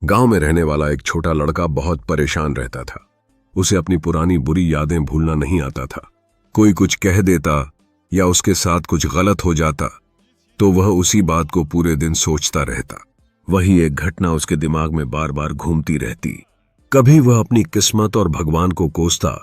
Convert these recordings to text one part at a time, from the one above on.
गांव में रहने वाला एक छोटा लड़का बहुत परेशान रहता था। उसे अपनी पुरानी बुरी यादें भूलना नहीं आता था। कोई कुछ कह देता या उसके साथ कुछ गलत हो जाता तो वह उसी बात को पूरे दिन सोचता रहता। वही एक घटना उसके दिमाग में बार बार घूमती रहती। कभी वह अपनी किस्मत और भगवान को कोसता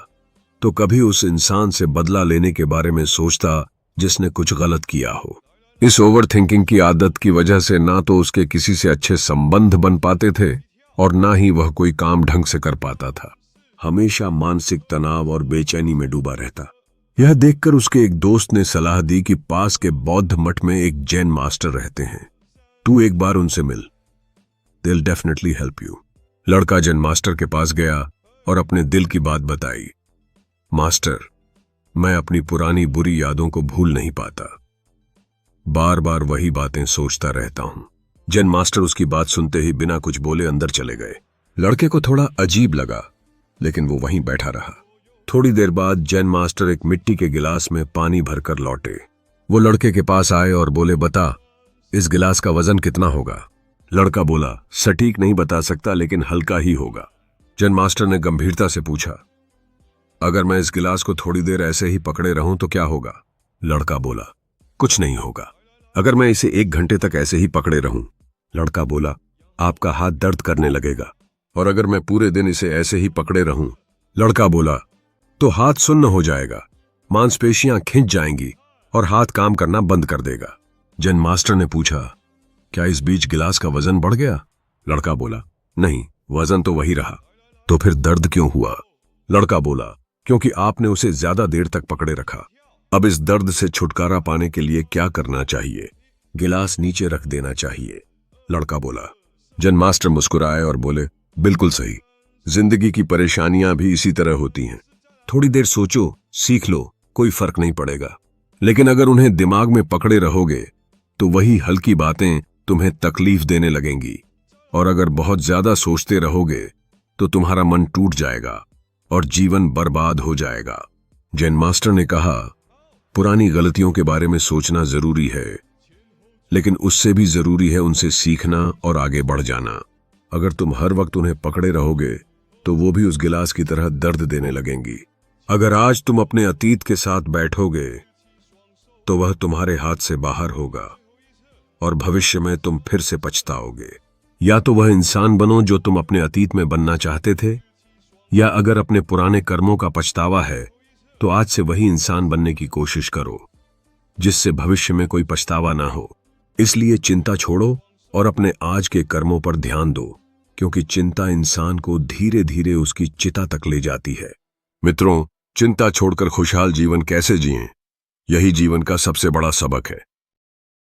तो कभी उस इंसान से बदला लेने के बारे में सोचता जिसने कुछ गलत किया हो। इस ओवर थिंकिंग की आदत की वजह से ना तो उसके किसी से अच्छे संबंध बन पाते थे और ना ही वह कोई काम ढंग से कर पाता था। हमेशा मानसिक तनाव और बेचैनी में डूबा रहता। यह देखकर उसके एक दोस्त ने सलाह दी कि पास के बौद्ध मठ में एक जैन मास्टर रहते हैं, तू एक बार उनसे मिल, they will definitely help you. लड़का जैन मास्टर के पास गया और अपने दिल की बात बताई। मास्टर, मैं अपनी पुरानी बुरी यादों को भूल नहीं पाता, बार बार वही बातें सोचता रहता हूं। जैन मास्टर उसकी बात सुनते ही बिना कुछ बोले अंदर चले गए। लड़के को थोड़ा अजीब लगा लेकिन वो वहीं बैठा रहा। थोड़ी देर बाद जैन मास्टर एक मिट्टी के गिलास में पानी भरकर लौटे। वो लड़के के पास आए और बोले, बता, इस गिलास का वजन कितना होगा? लड़का बोला, सटीक नहीं बता सकता लेकिन हल्का ही होगा। जैन मास्टर ने गंभीरता से पूछा, अगर मैं इस गिलास को थोड़ी देर ऐसे ही पकड़े रहूं तो क्या होगा? लड़का बोला, कुछ नहीं होगा। अगर मैं इसे 1 घंटे तक ऐसे ही पकड़े रहूं? लड़का बोला, आपका हाथ दर्द करने लगेगा। और अगर मैं पूरे दिन इसे ऐसे ही पकड़े रहूं? लड़का बोला, तो हाथ सुन्न हो जाएगा, मांसपेशियां खिंच जाएंगी और हाथ काम करना बंद कर देगा। जैन मास्टर ने पूछा, क्या इस बीच गिलास का वजन बढ़ गया? लड़का बोला, नहीं, वजन तो वही रहा। तो फिर दर्द क्यों हुआ? लड़का बोला, क्योंकि आपने उसे ज्यादा देर तक पकड़े रखा। अब इस दर्द से छुटकारा पाने के लिए क्या करना चाहिए? गिलास नीचे रख देना चाहिए। लड़का बोला। जैन मास्टर मुस्कुराए और बोले, बिल्कुल सही, जिंदगी की परेशानियां भी इसी तरह होती हैं। थोड़ी देर सोचो, सीख लो, कोई फर्क नहीं पड़ेगा। लेकिन अगर उन्हें दिमाग में पकड़े रहोगे तो वही हल्की बातें तुम्हें तकलीफ देने लगेंगी। और अगर बहुत ज्यादा सोचते रहोगे तो तुम्हारा मन टूट जाएगा और जीवन बर्बाद हो जाएगा। जैन मास्टर ने कहा, पुरानी गलतियों के बारे में सोचना जरूरी है, लेकिन उससे भी जरूरी है उनसे सीखना और आगे बढ़ जाना। अगर तुम हर वक्त उन्हें पकड़े रहोगे तो वो भी उस गिलास की तरह दर्द देने लगेंगी। अगर आज तुम अपने अतीत के साथ बैठोगे तो वह तुम्हारे हाथ से बाहर होगा और भविष्य में तुम फिर से पछताओगे। या तो वह इंसान बनो जो तुम अपने अतीत में बनना चाहते थे, या अगर अपने पुराने कर्मों का पछतावा है तो आज से वही इंसान बनने की कोशिश करो जिससे भविष्य में कोई पछतावा ना हो। इसलिए चिंता छोड़ो और अपने आज के कर्मों पर ध्यान दो, क्योंकि चिंता इंसान को धीरे धीरे उसकी चिता तक ले जाती है। मित्रों, चिंता छोड़कर खुशहाल जीवन कैसे जिएं, यही जीवन का सबसे बड़ा सबक है।